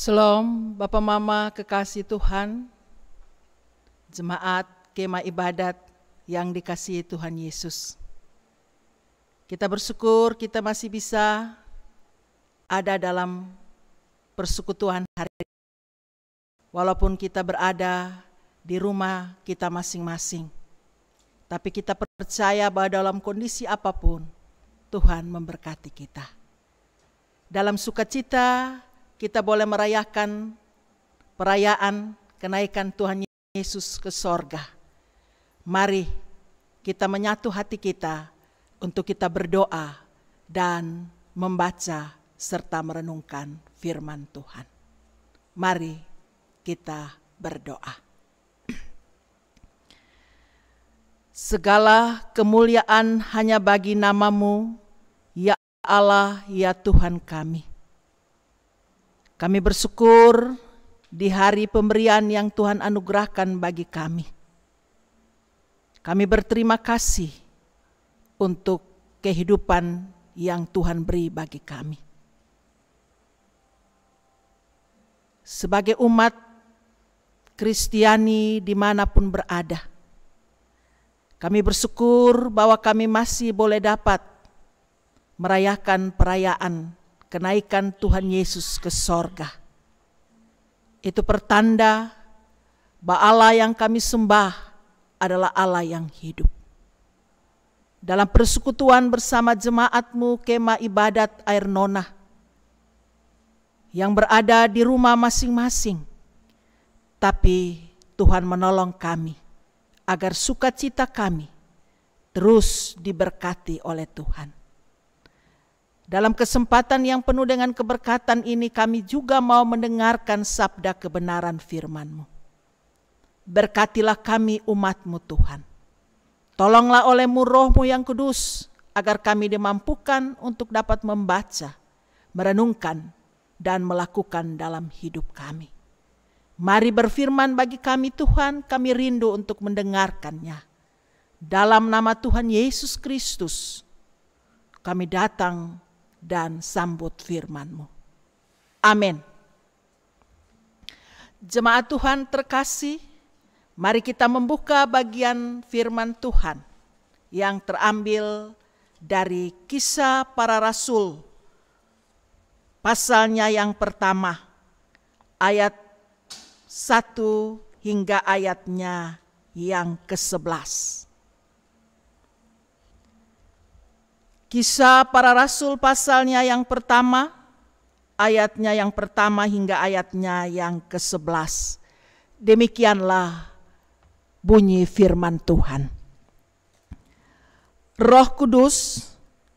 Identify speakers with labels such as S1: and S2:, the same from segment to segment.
S1: Shalom, Bapak Mama kekasih Tuhan, jemaat kemah ibadat yang dikasihi Tuhan Yesus. Kita bersyukur kita masih bisa ada dalam persekutuan hari ini. Walaupun kita berada di rumah kita masing-masing, tapi kita percaya bahwa dalam kondisi apapun Tuhan memberkati kita. Dalam sukacita kita boleh merayakan perayaan kenaikan Tuhan Yesus ke sorga. Mari kita menyatu hati kita untuk kita berdoa dan membaca serta merenungkan firman Tuhan. Mari kita berdoa. Segala kemuliaan hanya bagi nama-Mu, ya Allah, ya Tuhan kami. Kami bersyukur di hari pemberian yang Tuhan anugerahkan bagi kami. Kami berterima kasih untuk kehidupan yang Tuhan beri bagi kami. Sebagai umat Kristiani dimanapun berada, kami bersyukur bahwa kami masih boleh dapat merayakan perayaan kenaikan Tuhan Yesus ke sorga. Itu pertanda bahwa Allah yang kami sembah adalah Allah yang hidup. Dalam persekutuan bersama jemaat-Mu kemah ibadat Air Nonah yang berada di rumah masing-masing, tapi Tuhan menolong kami agar sukacita kami terus diberkati oleh Tuhan. Dalam kesempatan yang penuh dengan keberkatan ini kami juga mau mendengarkan sabda kebenaran firman-Mu. Berkatilah kami umat-Mu Tuhan. Tolonglah oleh-Mu Roh-Mu yang kudus agar kami dimampukan untuk dapat membaca, merenungkan, dan melakukan dalam hidup kami. Mari berfirman bagi kami Tuhan, kami rindu untuk mendengarkannya. Dalam nama Tuhan Yesus Kristus kami datang dan sambut firman-Mu. Amin. Jemaat Tuhan terkasih, mari kita membuka bagian firman Tuhan yang terambil dari Kisah Para Rasul, pasalnya yang pertama, ayat 1 hingga ayatnya yang ke-11. Kisah Para Rasul pasalnya yang pertama, ayatnya yang pertama hingga ayatnya yang ke-11. Demikianlah bunyi firman Tuhan. Roh Kudus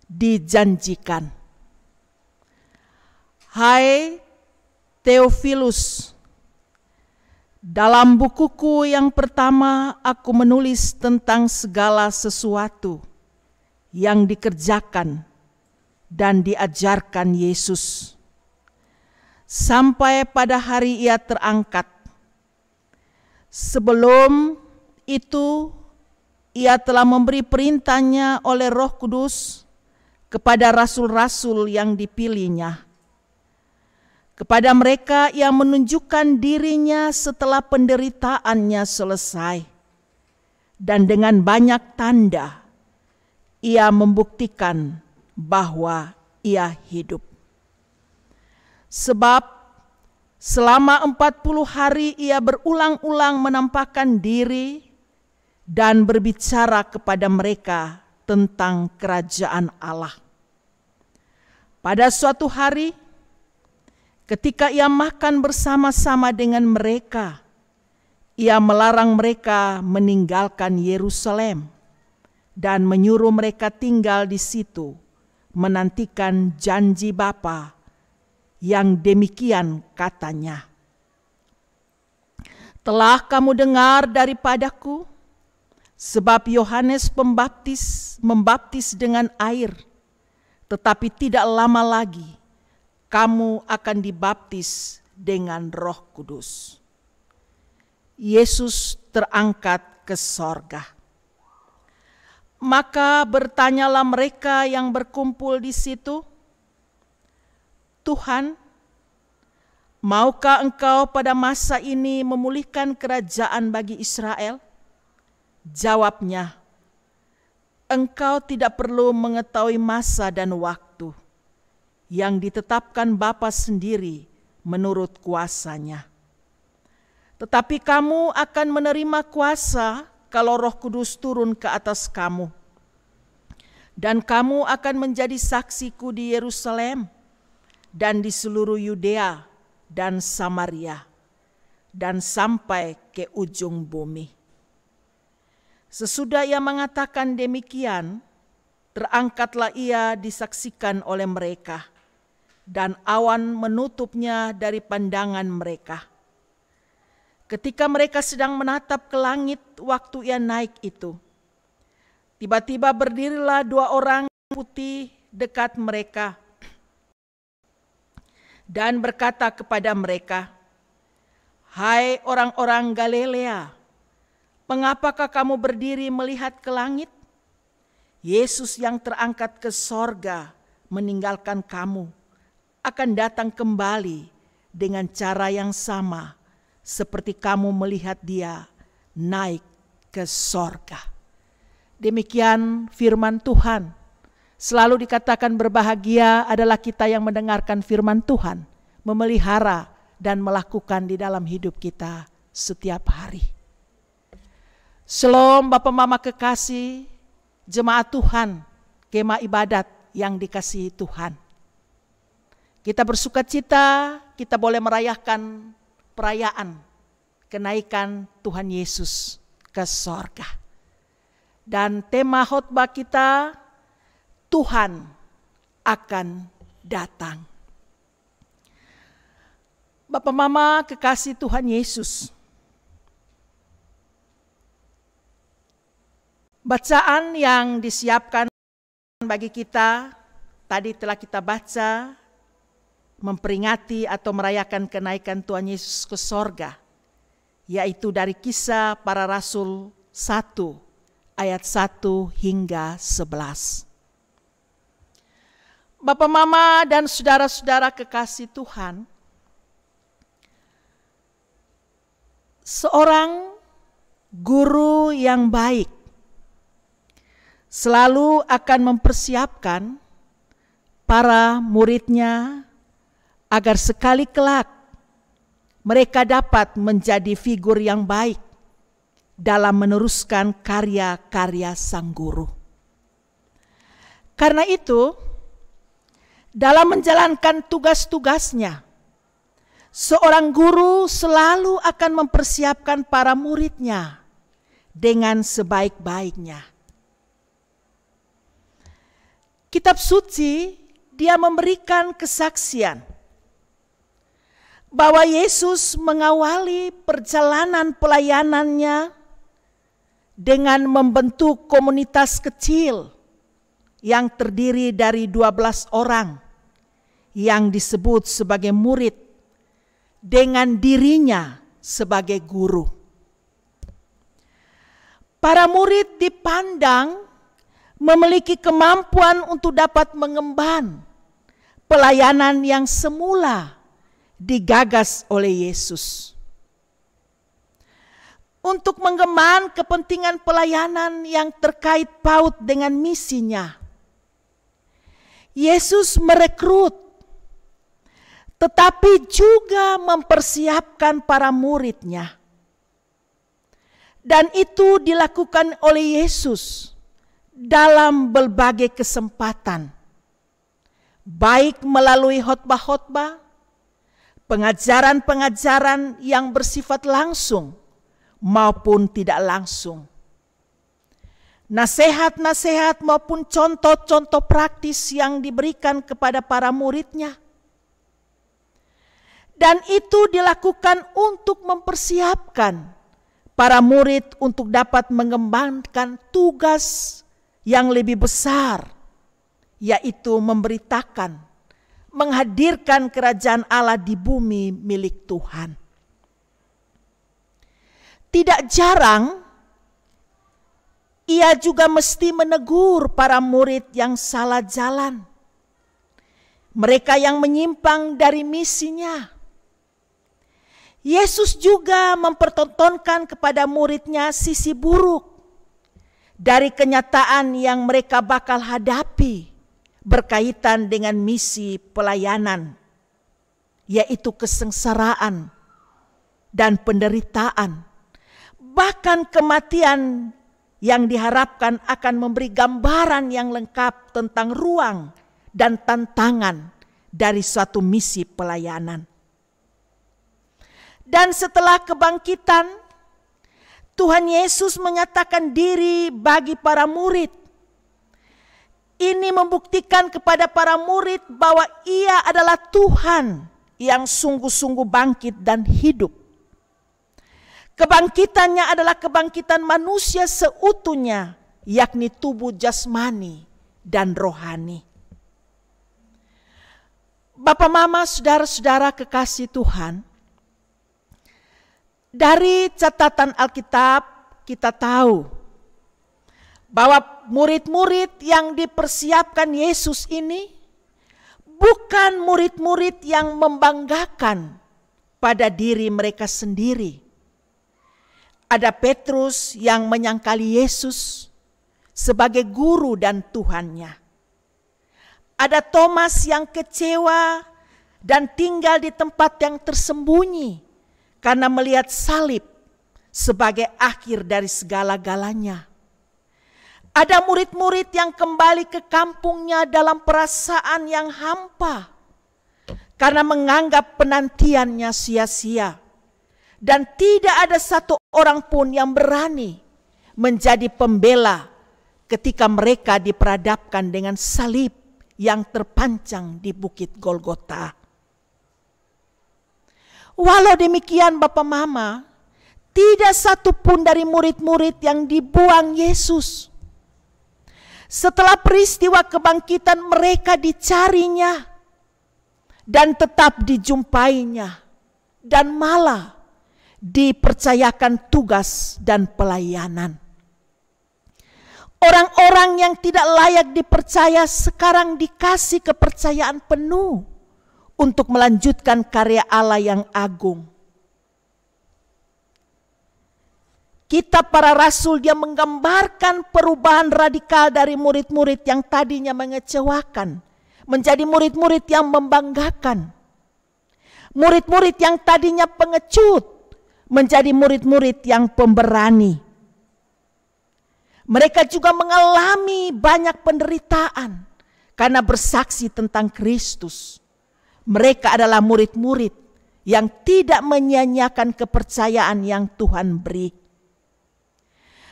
S1: dijanjikan. Hai Theophilus, dalam bukuku yang pertama aku menulis tentang segala sesuatu yang dikerjakan dan diajarkan Yesus sampai pada hari Ia terangkat. Sebelum itu Ia telah memberi perintahnya oleh Roh Kudus kepada rasul-rasul yang dipilihnya. Kepada mereka Ia menunjukkan dirinya setelah penderitaannya selesai, dan dengan banyak tanda Ia membuktikan bahwa Ia hidup. Sebab selama 40 hari Ia berulang-ulang menampakkan diri dan berbicara kepada mereka tentang kerajaan Allah. Pada suatu hari, ketika Ia makan bersama-sama dengan mereka, Ia melarang mereka meninggalkan Yerusalem dan menyuruh mereka tinggal di situ, menantikan janji Bapa yang demikian katanya. Telah kamu dengar daripadaku, sebab Yohanes Pembaptis membaptis dengan air, tetapi tidak lama lagi kamu akan dibaptis dengan Roh Kudus. Yesus terangkat ke sorga. Maka bertanyalah mereka yang berkumpul di situ, Tuhan, Maukah engkau pada masa ini memulihkan kerajaan bagi Israel? Jawabnya, engkau tidak perlu mengetahui masa dan waktu yang ditetapkan Bapa sendiri menurut kuasanya. Tetapi kamu akan menerima kuasa kalau Roh Kudus turun ke atas kamu. Dan kamu akan menjadi saksiku di Yerusalem dan di seluruh Yudea dan Samaria dan sampai ke ujung bumi. Sesudah ia mengatakan demikian, terangkatlah ia disaksikan oleh mereka, dan awan menutupnya dari pandangan mereka. Ketika mereka sedang menatap ke langit waktu ia naik itu, tiba-tiba berdirilah 2 orang putih dekat mereka dan berkata kepada mereka, "Hai orang-orang Galilea, mengapakah kamu berdiri melihat ke langit? Yesus yang terangkat ke sorga meninggalkan kamu akan datang kembali dengan cara yang sama seperti kamu melihat dia naik ke sorga." Demikian firman Tuhan. Selalu dikatakan berbahagia adalah kita yang mendengarkan firman Tuhan, memelihara dan melakukan di dalam hidup kita setiap hari. Shalom Bapak Mama kekasih, jemaat Tuhan, kemah ibadat yang dikasihi Tuhan. Kita bersuka cita, kita boleh merayakan perayaan kenaikan Tuhan Yesus ke sorga. Dan tema khotbah kita, Tuhan akan datang. Bapak Mama kekasih Tuhan Yesus, bacaan yang disiapkan bagi kita tadi telah kita baca, memperingati atau merayakan kenaikan Tuhan Yesus ke sorga, yaitu dari Kisah Para Rasul 1 ayat 1 hingga 11. Bapak Mama dan saudara-saudara kekasih Tuhan, seorang guru yang baik selalu akan mempersiapkan para muridnya agar sekali kelak mereka dapat menjadi figur yang baik dalam meneruskan karya-karya sang guru. Karena itu, dalam menjalankan tugas-tugasnya, seorang guru selalu akan mempersiapkan para muridnya dengan sebaik-baiknya. Kitab suci, dia memberikan kesaksian bahwa Yesus mengawali perjalanan pelayanannya dengan membentuk komunitas kecil yang terdiri dari 12 orang yang disebut sebagai murid dengan dirinya sebagai guru. Para murid dipandang memiliki kemampuan untuk dapat mengemban pelayanan yang semula digagas oleh Yesus. Untuk mengemban kepentingan pelayanan yang terkait paut dengan misinya, Yesus merekrut, tetapi juga mempersiapkan para muridnya. Dan itu dilakukan oleh Yesus dalam berbagai kesempatan, baik melalui khotbah-khotbah, pengajaran-pengajaran yang bersifat langsung maupun tidak langsung, nasihat-nasihat maupun contoh-contoh praktis yang diberikan kepada para muridnya. Dan itu dilakukan untuk mempersiapkan para murid untuk dapat mengembangkan tugas yang lebih besar, yaitu memberitakan, menghadirkan kerajaan Allah di bumi milik Tuhan. Tidak jarang, ia juga mesti menegur para murid yang salah jalan, mereka yang menyimpang dari misinya. Yesus juga mempertontonkan kepada muridnya sisi buruk dari kenyataan yang mereka bakal hadapi berkaitan dengan misi pelayanan, yaitu kesengsaraan dan penderitaan, bahkan kematian yang diharapkan akan memberi gambaran yang lengkap tentang ruang dan tantangan dari suatu misi pelayanan. Dan setelah kebangkitan, Tuhan Yesus menyatakan diri bagi para murid. Ini membuktikan kepada para murid bahwa Ia adalah Tuhan yang sungguh-sungguh bangkit dan hidup. Kebangkitannya adalah kebangkitan manusia seutuhnya, yakni tubuh jasmani dan rohani. Bapak, Mama, saudara-saudara kekasih Tuhan, dari catatan Alkitab kita tahu bahwa murid-murid yang dipersiapkan Yesus ini bukan murid-murid yang membanggakan pada diri mereka sendiri. Ada Petrus yang menyangkali Yesus sebagai guru dan Tuhannya. Ada Thomas yang kecewa dan tinggal di tempat yang tersembunyi karena melihat salib sebagai akhir dari segala-galanya. Ada murid-murid yang kembali ke kampungnya dalam perasaan yang hampa karena menganggap penantiannya sia-sia. Dan tidak ada satu orang pun yang berani menjadi pembela ketika mereka diperhadapkan dengan salib yang terpancang di Bukit Golgota. Walau demikian Bapak Mama, tidak satu pun dari murid-murid yang dibuang Yesus. Setelah peristiwa kebangkitan mereka dicarinya dan tetap dijumpainya dan malah dipercayakan tugas dan pelayanan. Orang-orang yang tidak layak dipercaya sekarang dikasih kepercayaan penuh untuk melanjutkan karya Allah yang agung. Kitab Para Rasul dia menggambarkan perubahan radikal dari murid-murid yang tadinya mengecewakan menjadi murid-murid yang membanggakan. Murid-murid yang tadinya pengecut menjadi murid-murid yang pemberani. Mereka juga mengalami banyak penderitaan karena bersaksi tentang Kristus. Mereka adalah murid-murid yang tidak menyia-nyiakan kepercayaan yang Tuhan beri.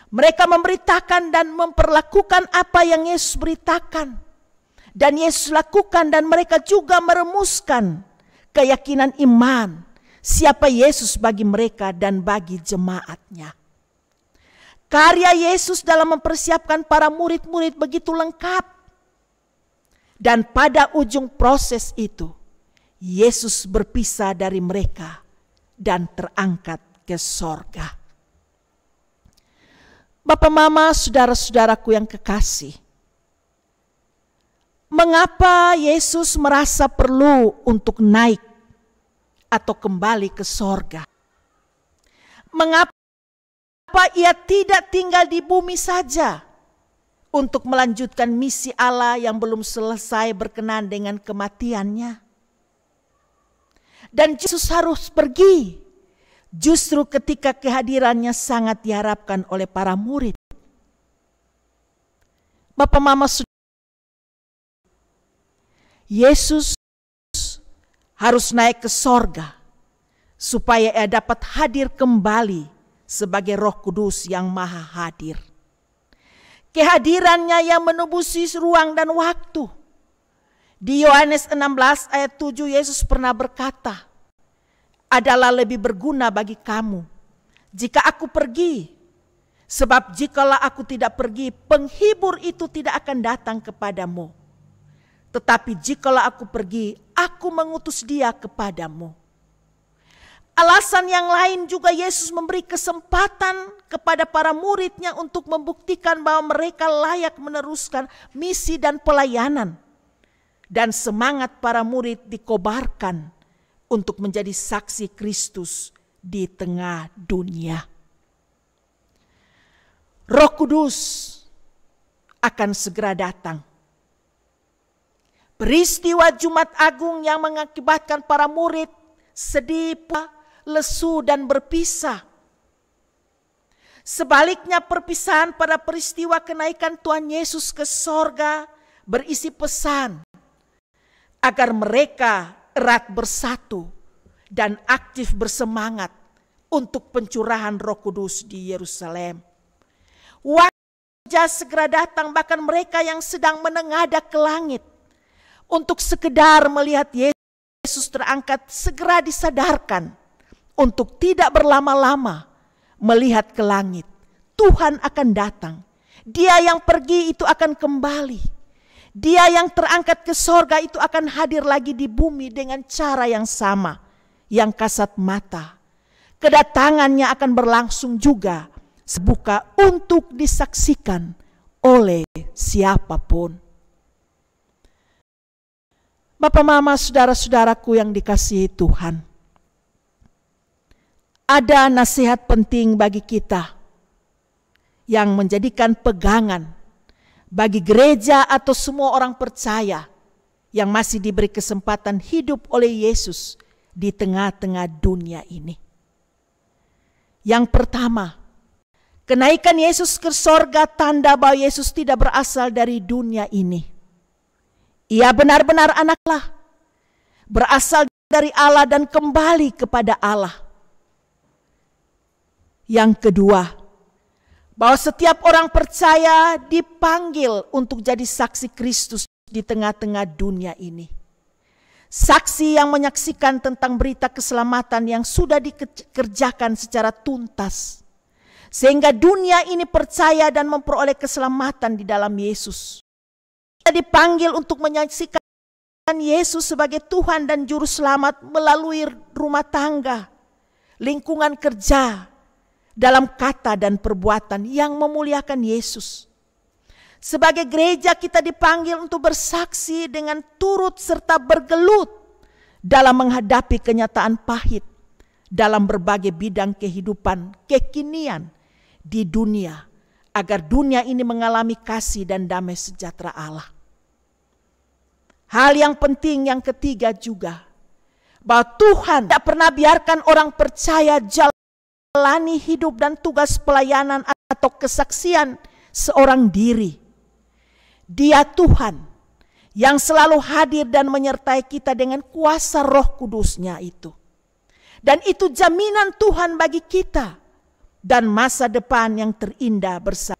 S1: Mereka memberitakan dan memperlakukan apa yang Yesus beritakan. Dan Yesus lakukan, dan mereka juga merumuskan keyakinan iman siapa Yesus bagi mereka dan bagi jemaatnya. Karya Yesus dalam mempersiapkan para murid-murid begitu lengkap. Dan pada ujung proses itu, Yesus berpisah dari mereka dan terangkat ke sorga. Bapak, Mama, saudara-saudaraku yang kekasih, mengapa Yesus merasa perlu untuk naik atau kembali ke sorga? Mengapa Ia tidak tinggal di bumi saja untuk melanjutkan misi Allah yang belum selesai berkenan dengan kematiannya? Dan Yesus harus pergi justru ketika kehadirannya sangat diharapkan oleh para murid. Bapak, Mama, Yesus harus naik ke sorga supaya Ia dapat hadir kembali sebagai Roh Kudus yang maha hadir. Kehadirannya yang menebusi ruang dan waktu. Di Yohanes 16 ayat 7 Yesus pernah berkata, adalah lebih berguna bagi kamu jika aku pergi. Sebab jikalau aku tidak pergi, penghibur itu tidak akan datang kepadamu. Tetapi jikalau aku pergi, aku mengutus dia kepadamu. Alasan yang lain juga Yesus memberi kesempatan kepada para muridnya untuk membuktikan bahwa mereka layak meneruskan misi dan pelayanan. Dan semangat para murid dikobarkan untuk menjadi saksi Kristus di tengah dunia. Roh Kudus akan segera datang. Peristiwa Jumat Agung yang mengakibatkan para murid sedih, lesu dan berpisah. Sebaliknya perpisahan pada peristiwa kenaikan Tuhan Yesus ke sorga berisi pesan agar mereka erat bersatu dan aktif bersemangat untuk pencurahan Roh Kudus di Yerusalem. Wajah segera datang, bahkan mereka yang sedang menengadah ke langit untuk sekedar melihat Yesus terangkat segera disadarkan untuk tidak berlama-lama melihat ke langit. Tuhan akan datang. Dia yang pergi itu akan kembali. Dia yang terangkat ke sorga itu akan hadir lagi di bumi dengan cara yang sama, yang kasat mata. Kedatangannya akan berlangsung juga sebuka untuk disaksikan oleh siapapun. Bapak, Mama, saudara-saudaraku yang dikasihi Tuhan, ada nasihat penting bagi kita yang menjadikan pegangan bagi gereja atau semua orang percaya yang masih diberi kesempatan hidup oleh Yesus di tengah-tengah dunia ini. Yang pertama, kenaikan Yesus ke sorga tanda bahwa Yesus tidak berasal dari dunia ini. Ia benar-benar anak Allah, berasal dari Allah dan kembali kepada Allah. Yang kedua, bahwa setiap orang percaya dipanggil untuk jadi saksi Kristus di tengah-tengah dunia ini. Saksi yang menyaksikan tentang berita keselamatan yang sudah dikerjakan secara tuntas, sehingga dunia ini percaya dan memperoleh keselamatan di dalam Yesus. Kita dipanggil untuk menyaksikan Yesus sebagai Tuhan dan Juru Selamat melalui rumah tangga, lingkungan kerja, dalam kata dan perbuatan yang memuliakan Yesus. Sebagai gereja kita dipanggil untuk bersaksi dengan turut serta bergelut dalam menghadapi kenyataan pahit dalam berbagai bidang kehidupan kekinian di dunia, agar dunia ini mengalami kasih dan damai sejahtera Allah. Hal yang penting yang ketiga juga, bahwa Tuhan tidak pernah biarkan orang percaya jalani hidup dan tugas pelayanan atau kesaksian seorang diri. Dia Tuhan yang selalu hadir dan menyertai kita dengan kuasa Roh Kudus-Nya itu. Dan itu jaminan Tuhan bagi kita dan masa depan yang terindah bersama.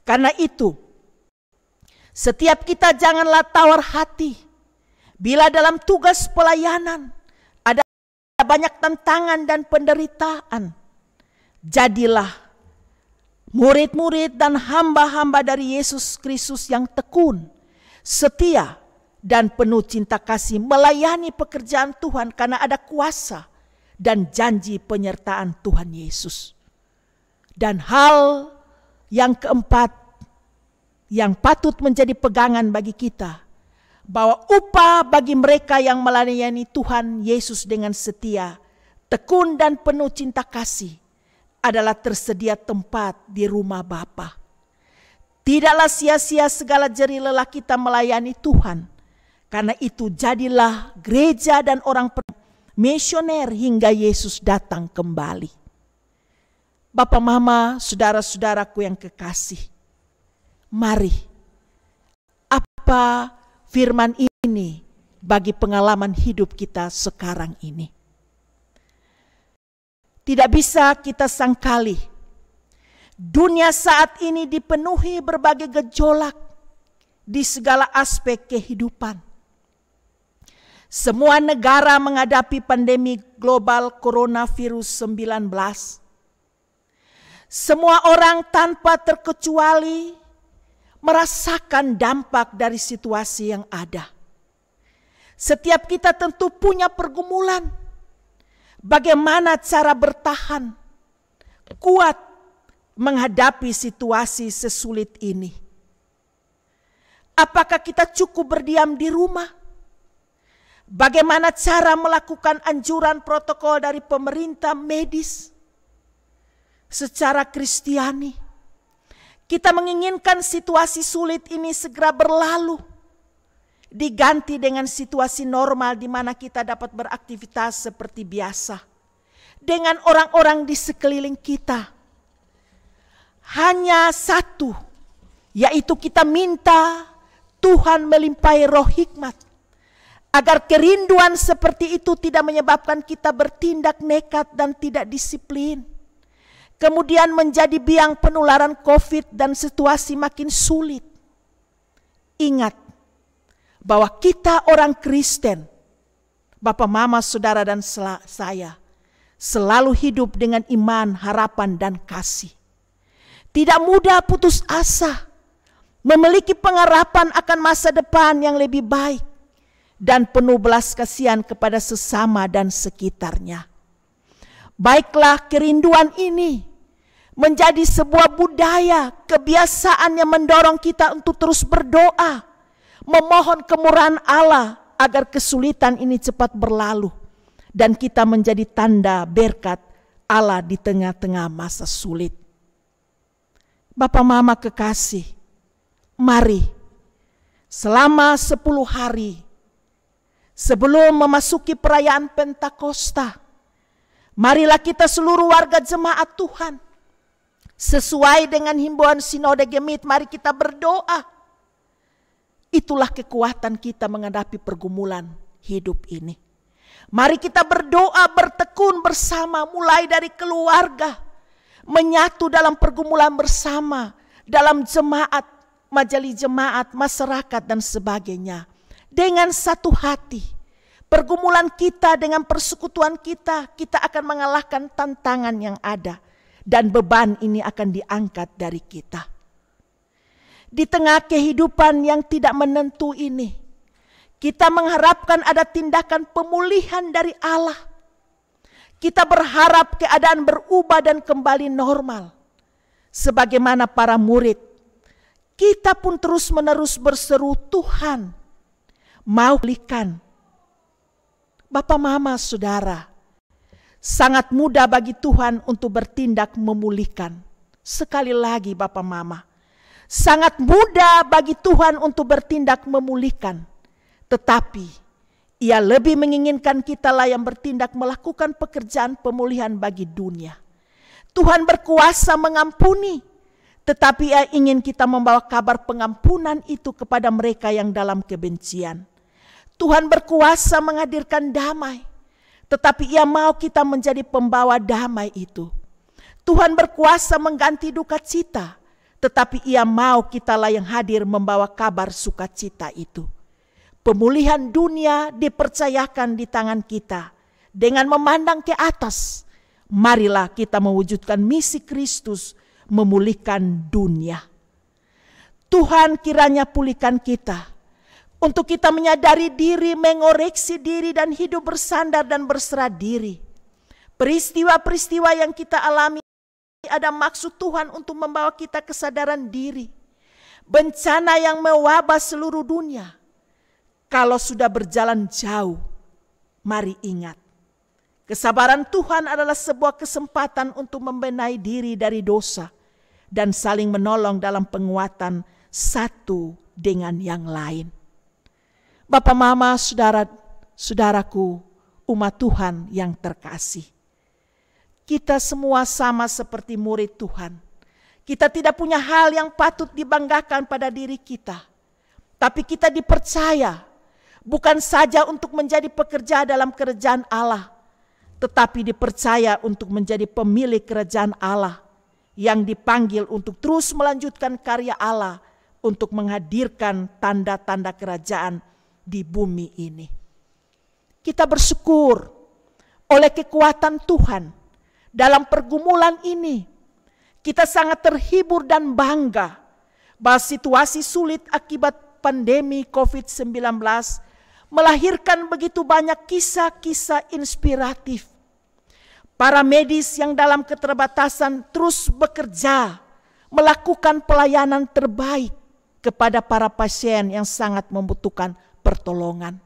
S1: Karena itu, setiap kita janganlah tawar hati bila dalam tugas pelayanan ada banyak tantangan dan penderitaan. Jadilah murid-murid dan hamba-hamba dari Yesus Kristus yang tekun, setia, dan penuh cinta kasih melayani pekerjaan Tuhan karena ada kuasa dan janji penyertaan Tuhan Yesus. Dan hal yang keempat yang patut menjadi pegangan bagi kita, bahwa upah bagi mereka yang melayani Tuhan Yesus dengan setia, tekun dan penuh cinta kasih adalah tersedia tempat di rumah Bapa. Tidaklah sia-sia segala jerih lelah kita melayani Tuhan. Karena itu jadilah gereja dan orang misioner hingga Yesus datang kembali. Bapak, Mama, saudara-saudaraku yang kekasih, mari, apa firman ini bagi pengalaman hidup kita sekarang ini? Tidak bisa kita sangkali, dunia saat ini dipenuhi berbagai gejolak di segala aspek kehidupan. Semua negara menghadapi pandemi global coronavirus 19. Semua orang tanpa terkecuali merasakan dampak dari situasi yang ada. Setiap kita tentu punya pergumulan. Bagaimana cara bertahan kuat menghadapi situasi sesulit ini? Apakah kita cukup berdiam di rumah? Bagaimana cara melakukan anjuran protokol dari pemerintah medis secara Kristiani. Kita menginginkan situasi sulit ini segera berlalu, diganti dengan situasi normal di mana kita dapat beraktivitas seperti biasa dengan orang-orang di sekeliling kita. Hanya satu, yaitu kita minta Tuhan melimpahi roh hikmat, agar kerinduan seperti itu tidak menyebabkan kita bertindak nekat dan tidak disiplin, kemudian menjadi biang penularan COVID dan situasi makin sulit. Ingat bahwa kita orang Kristen, Bapak, Mama, Saudara, dan saya selalu hidup dengan iman, harapan, dan kasih. Tidak mudah putus asa, memiliki pengharapan akan masa depan yang lebih baik, dan penuh belas kasihan kepada sesama dan sekitarnya. Baiklah, kerinduan ini menjadi sebuah budaya, kebiasaan yang mendorong kita untuk terus berdoa, memohon kemurahan Allah agar kesulitan ini cepat berlalu, dan kita menjadi tanda berkat Allah di tengah-tengah masa sulit. Bapak, Mama kekasih, mari selama 10 hari sebelum memasuki perayaan Pentakosta, marilah kita seluruh warga jemaat Tuhan, sesuai dengan himbauan Sinode Gemit, mari kita berdoa. Itulah kekuatan kita menghadapi pergumulan hidup ini. Mari kita berdoa, bertekun bersama, mulai dari keluarga, menyatu dalam pergumulan bersama, dalam jemaat, majelis jemaat, masyarakat, dan sebagainya. Dengan satu hati, pergumulan kita dengan persekutuan kita, kita akan mengalahkan tantangan yang ada. Dan beban ini akan diangkat dari kita. Di tengah kehidupan yang tidak menentu ini, kita mengharapkan ada tindakan pemulihan dari Allah. Kita berharap keadaan berubah dan kembali normal. Sebagaimana para murid, kita pun terus-menerus berseru, Tuhan, mau pulihkan. Bapak, Mama, Saudara, sangat mudah bagi Tuhan untuk bertindak memulihkan. Sekali lagi Bapak, Mama, sangat mudah bagi Tuhan untuk bertindak memulihkan. Tetapi Ia lebih menginginkan kitalah yang bertindak melakukan pekerjaan pemulihan bagi dunia. Tuhan berkuasa mengampuni, tetapi Ia ingin kita membawa kabar pengampunan itu kepada mereka yang dalam kebencian. Tuhan berkuasa menghadirkan damai, tetapi Ia mau kita menjadi pembawa damai itu. Tuhan berkuasa mengganti duka cita, tetapi Ia mau kitalah yang hadir membawa kabar sukacita itu. Pemulihan dunia dipercayakan di tangan kita. Dengan memandang ke atas, marilah kita mewujudkan misi Kristus memulihkan dunia. Tuhan kiranya pulihkan kita, untuk kita menyadari diri, mengoreksi diri, dan hidup bersandar dan berserah diri. Peristiwa-peristiwa yang kita alami ada maksud Tuhan untuk membawa kita kesadaran diri. Bencana yang mewabah seluruh dunia, kalau sudah berjalan jauh, mari ingat, kesabaran Tuhan adalah sebuah kesempatan untuk membenahi diri dari dosa dan saling menolong dalam penguatan satu dengan yang lain. Bapak, Mama, saudara-saudaraku, umat Tuhan yang terkasih, kita semua sama seperti murid Tuhan. Kita tidak punya hal yang patut dibanggakan pada diri kita, tapi kita dipercaya bukan saja untuk menjadi pekerja dalam kerajaan Allah, tetapi dipercaya untuk menjadi pemilik kerajaan Allah yang dipanggil untuk terus melanjutkan karya Allah untuk menghadirkan tanda-tanda kerajaan di bumi ini. Kita bersyukur oleh kekuatan Tuhan dalam pergumulan ini. Kita sangat terhibur dan bangga bahwa situasi sulit akibat pandemi COVID-19 melahirkan begitu banyak kisah-kisah inspiratif. Para medis yang dalam keterbatasan terus bekerja, melakukan pelayanan terbaik kepada para pasien yang sangat membutuhkan pertolongan.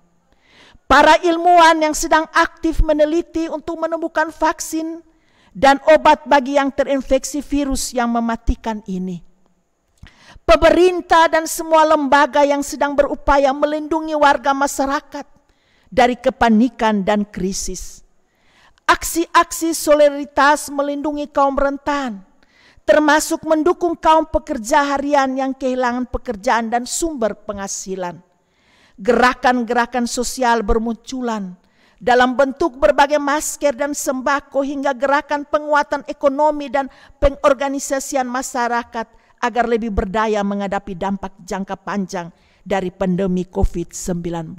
S1: para ilmuwan yang sedang aktif meneliti untuk menemukan vaksin dan obat bagi yang terinfeksi virus yang mematikan ini. Pemerintah dan semua lembaga yang sedang berupaya melindungi warga masyarakat dari kepanikan dan krisis. Aksi-aksi solidaritas melindungi kaum rentan, termasuk mendukung kaum pekerja harian yang kehilangan pekerjaan dan sumber penghasilan. Gerakan-gerakan sosial bermunculan dalam bentuk berbagai masker dan sembako hingga gerakan penguatan ekonomi dan pengorganisasian masyarakat agar lebih berdaya menghadapi dampak jangka panjang dari pandemi COVID-19.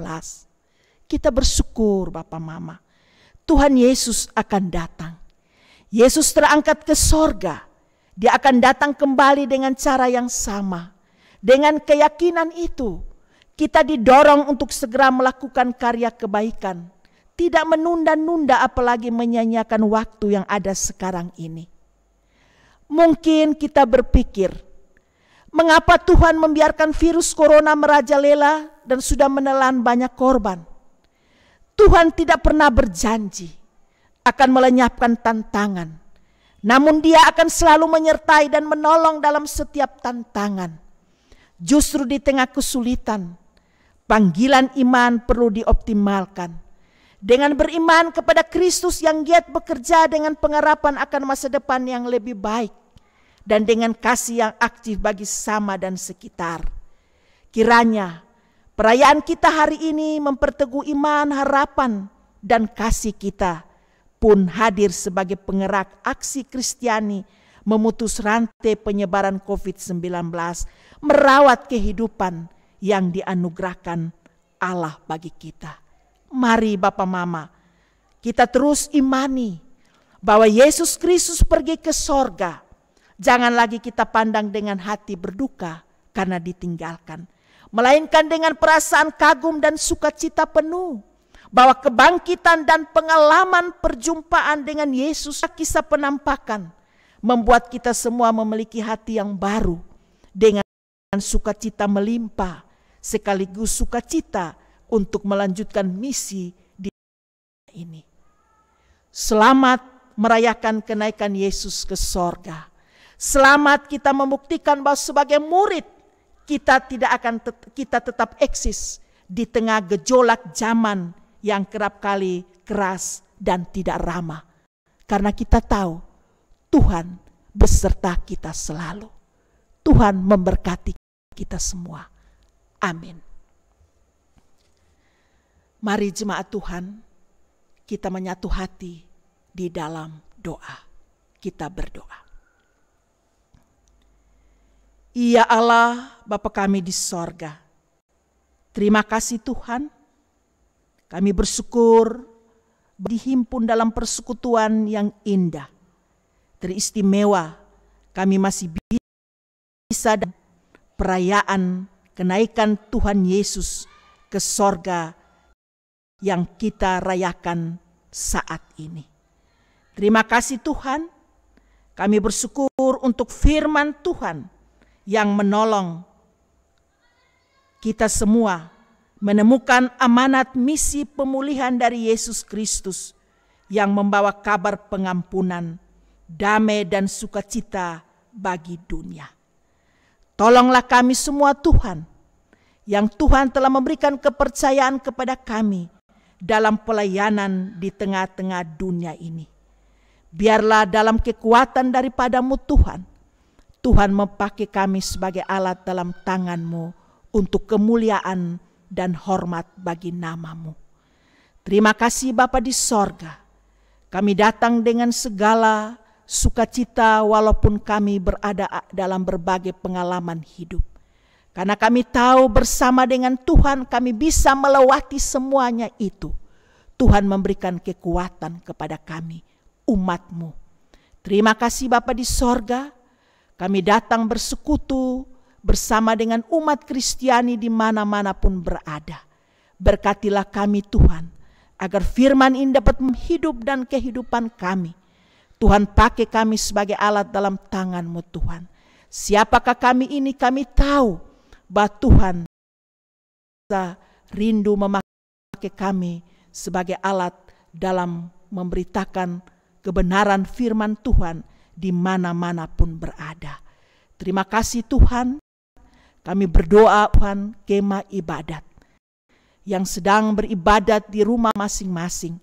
S1: Kita bersyukur Bapak Mama, Tuhan Yesus akan datang. Yesus terangkat ke sorga. Dia akan datang kembali dengan cara yang sama. Dengan keyakinan itu, kita didorong untuk segera melakukan karya kebaikan. Tidak menunda-nunda apalagi menyanyiakan waktu yang ada sekarang ini. Mungkin kita berpikir, mengapa Tuhan membiarkan virus corona merajalela dan sudah menelan banyak korban? Tuhan tidak pernah berjanji akan melenyapkan tantangan. Namun Dia akan selalu menyertai dan menolong dalam setiap tantangan. Justru di tengah kesulitan, panggilan iman perlu dioptimalkan. Dengan beriman kepada Kristus yang giat bekerja dengan pengharapan akan masa depan yang lebih baik. Dan dengan kasih yang aktif bagi sesama dan sekitar. Kiranya perayaan kita hari ini memperteguh iman, harapan, dan kasih kita pun hadir sebagai penggerak aksi Kristiani memutus rantai penyebaran COVID-19, merawat kehidupan yang dianugerahkan Allah bagi kita. Mari Bapak Mama, kita terus imani bahwa Yesus Kristus pergi ke sorga. Jangan lagi kita pandang dengan hati berduka karena ditinggalkan, melainkan dengan perasaan kagum dan sukacita penuh bahwa kebangkitan dan pengalaman perjumpaan dengan Yesus, kisah penampakan, membuat kita semua memiliki hati yang baru dengan sukacita melimpah, sekaligus sukacita untuk melanjutkan misi di dunia ini. Selamat merayakan kenaikan Yesus ke sorga. Selamat kita membuktikan bahwa sebagai murid kita tetap eksis di tengah gejolak zaman yang kerap kali keras dan tidak ramah. Karena kita tahu Tuhan beserta kita selalu. Tuhan memberkati kita semua. Amin. Mari jemaat Tuhan, kita menyatu hati di dalam doa. Kita berdoa. Ya Allah, Bapa kami di sorga, terima kasih Tuhan, kami bersyukur dihimpun dalam persekutuan yang indah, teristimewa, kami masih bisa dalam perayaan kenaikan Tuhan Yesus ke sorga yang kita rayakan saat ini. Terima kasih Tuhan, kami bersyukur untuk firman Tuhan yang menolong kita semua menemukan amanat misi pemulihan dari Yesus Kristus yang membawa kabar pengampunan, damai dan sukacita bagi dunia. Tolonglah kami semua Tuhan, yang Tuhan telah memberikan kepercayaan kepada kami dalam pelayanan di tengah-tengah dunia ini. Biarlah dalam kekuatan daripadamu Tuhan, Tuhan memakai kami sebagai alat dalam tangan-Mu untuk kemuliaan dan hormat bagi nama-Mu. Terima kasih Bapa di sorga. Kami datang dengan segala sukacita walaupun kami berada dalam berbagai pengalaman hidup. Karena kami tahu bersama dengan Tuhan kami bisa melewati semuanya itu. Tuhan memberikan kekuatan kepada kami, umat-Mu. Terima kasih Bapa di sorga. Kami datang bersekutu bersama dengan umat Kristiani di mana-mana pun berada. Berkatilah kami Tuhan, agar firman ini dapat hidup dan kehidupan kami. Tuhan pakai kami sebagai alat dalam tangan-Mu Tuhan. Siapakah kami ini? Kami tahu bahwa Tuhan rindu memakai pakai kami sebagai alat dalam memberitakan kebenaran firman Tuhan di mana-mana pun berada. Terima kasih Tuhan. Kami berdoa Tuhan kemah ibadat yang sedang beribadat di rumah masing-masing.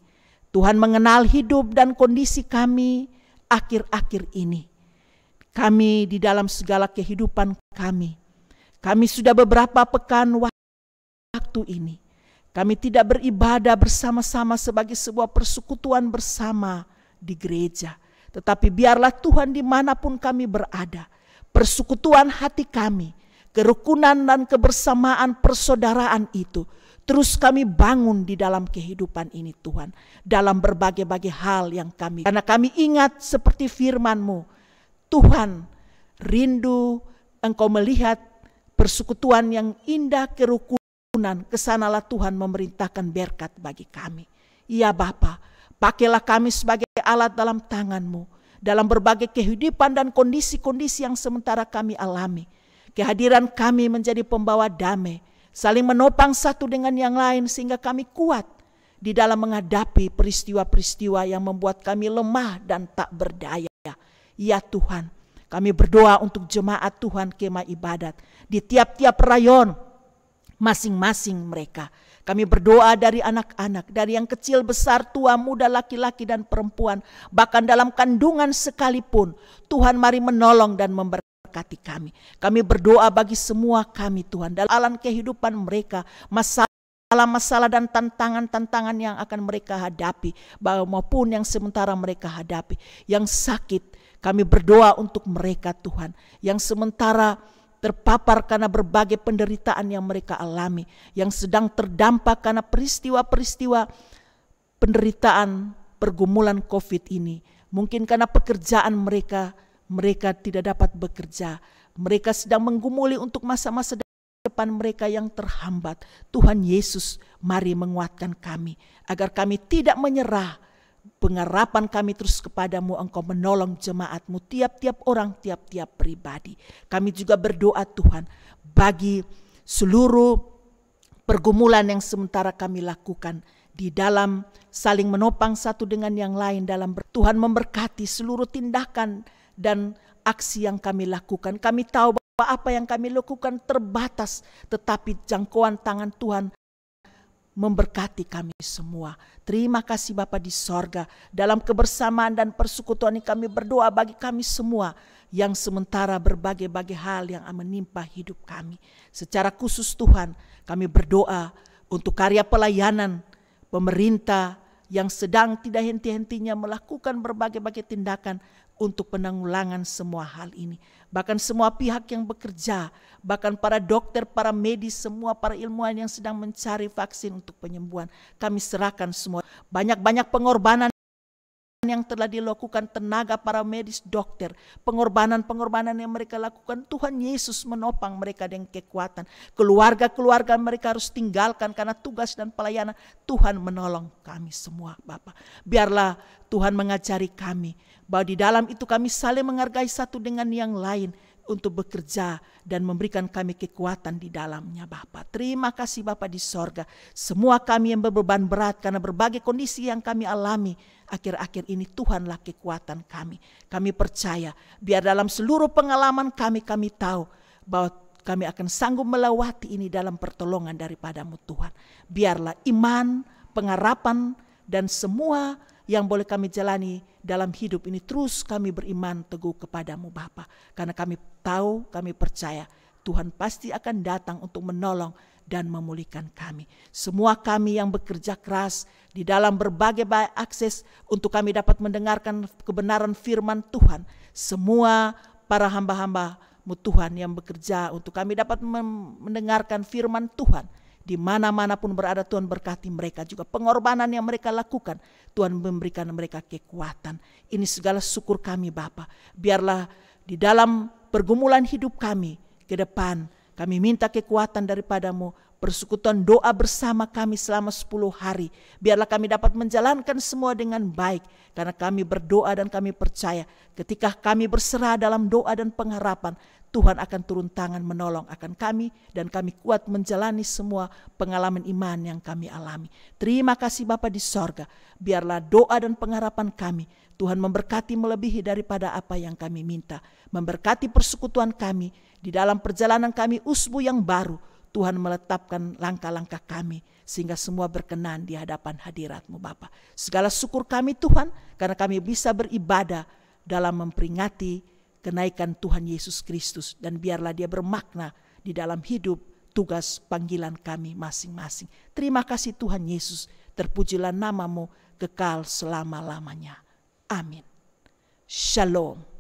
S1: Tuhan mengenal hidup dan kondisi kami akhir-akhir ini. Kami di dalam segala kehidupan kami. Kami sudah beberapa pekan waktu ini. Kami tidak beribadah bersama-sama sebagai sebuah persekutuan bersama di gereja. Tetapi biarlah Tuhan dimanapun kami berada, persekutuan hati kami, kerukunan dan kebersamaan persaudaraan itu terus kami bangun di dalam kehidupan ini Tuhan. Dalam berbagai-bagai hal yang kami, karena kami ingat seperti firman-Mu, Tuhan rindu Engkau melihat persekutuan yang indah, kerukunan, kesanalah Tuhan memerintahkan berkat bagi kami. Ya Bapa, pakailah kami sebagai alat dalam tangan-Mu, dalam berbagai kehidupan dan kondisi-kondisi yang sementara kami alami. Kehadiran kami menjadi pembawa damai, saling menopang satu dengan yang lain sehingga kami kuat di dalam menghadapi peristiwa-peristiwa yang membuat kami lemah dan tak berdaya. Ya Tuhan, kami berdoa untuk jemaat Tuhan kemah ibadat di tiap-tiap rayon masing-masing mereka. Kami berdoa dari anak-anak, dari yang kecil, besar, tua, muda, laki-laki dan perempuan, bahkan dalam kandungan sekalipun. Tuhan mari menolong dan memberkati kami. Kami berdoa bagi semua kami Tuhan, dalam alam kehidupan mereka, masalah-masalah dan tantangan-tantangan yang akan mereka hadapi, maupun yang sementara mereka hadapi, yang sakit. Kami berdoa untuk mereka Tuhan, yang sementara terpapar karena berbagai penderitaan yang mereka alami, yang sedang terdampak karena peristiwa-peristiwa penderitaan pergumulan COVID ini. Mungkin karena pekerjaan mereka tidak dapat bekerja. Mereka sedang menggumuli untuk masa-masa depan mereka yang terhambat. Tuhan Yesus, mari menguatkan kami, agar kami tidak menyerah. Pengharapan kami terus kepadamu, Engkau menolong jemaatmu, tiap-tiap orang, tiap-tiap pribadi. Kami juga berdoa Tuhan, bagi seluruh pergumulan yang sementara kami lakukan, di dalam saling menopang satu dengan yang lain, dalam Tuhan memberkati seluruh tindakan dan aksi yang kami lakukan. Kami tahu bahwa apa yang kami lakukan terbatas, tetapi jangkauan tangan Tuhan memberkati kami semua. Terima kasih Bapa di sorga. Dalam kebersamaan dan persekutuan ini kami berdoa bagi kami semua yang sementara berbagai-bagai hal yang menimpa hidup kami. Secara khusus Tuhan, kami berdoa untuk karya pelayanan pemerintah yang sedang tidak henti-hentinya melakukan berbagai-bagai tindakan untuk penanggulangan semua hal ini. Bahkan semua pihak yang bekerja, bahkan para dokter, para medis, semua para ilmuwan yang sedang mencari vaksin untuk penyembuhan. Kami serahkan semua. Banyak-banyak pengorbanan yang telah dilakukan tenaga para medis, dokter. Pengorbanan-pengorbanan yang mereka lakukan, Tuhan Yesus menopang mereka dengan kekuatan. Keluarga-keluarga mereka harus tinggalkan karena tugas dan pelayanan. Tuhan menolong kami semua Bapa. Biarlah Tuhan mengajari kami bahwa di dalam itu kami saling menghargai satu dengan yang lain untuk bekerja dan memberikan kami kekuatan di dalamnya Bapa. Terima kasih Bapa di sorga. Semua kami yang berbeban berat karena berbagai kondisi yang kami alami akhir-akhir ini, Tuhanlah kekuatan kami. Kami percaya biar dalam seluruh pengalaman kami tahu bahwa kami akan sanggup melewati ini dalam pertolongan daripada-Mu Tuhan. Biarlah iman, pengharapan dan semua yang boleh kami jalani dalam hidup ini terus kami beriman teguh kepadamu Bapa. Karena kami tahu, kami percaya Tuhan pasti akan datang untuk menolong dan memulihkan kami. Semua kami yang bekerja keras di dalam berbagai akses untuk kami dapat mendengarkan kebenaran firman Tuhan. Semua para hamba-hamba-Mu Tuhan yang bekerja untuk kami dapat mendengarkan firman Tuhan. Di mana-mana pun berada Tuhan berkati mereka juga. Pengorbanan yang mereka lakukan, Tuhan memberikan mereka kekuatan. Ini segala syukur kami Bapa. Biarlah di dalam pergumulan hidup kami ke depan, kami minta kekuatan daripada-Mu. persekutuan doa bersama kami selama 10 hari. Biarlah kami dapat menjalankan semua dengan baik, karena kami berdoa dan kami percaya ketika kami berserah dalam doa dan pengharapan, Tuhan akan turun tangan menolong akan kami dan kami kuat menjalani semua pengalaman iman yang kami alami. Terima kasih Bapa di sorga. Biarlah doa dan pengharapan kami, Tuhan memberkati melebihi daripada apa yang kami minta. Memberkati persekutuan kami di dalam perjalanan kami usbu yang baru. Tuhan meletapkan langkah-langkah kami sehingga semua berkenan di hadapan hadirat-Mu Bapa. Segala syukur kami Tuhan karena kami bisa beribadah dalam memperingati kenaikan Tuhan Yesus Kristus, dan biarlah dia bermakna di dalam hidup tugas panggilan kami masing-masing. Terima kasih Tuhan Yesus, terpujilah nama-Mu kekal selama-lamanya. Amin. Shalom.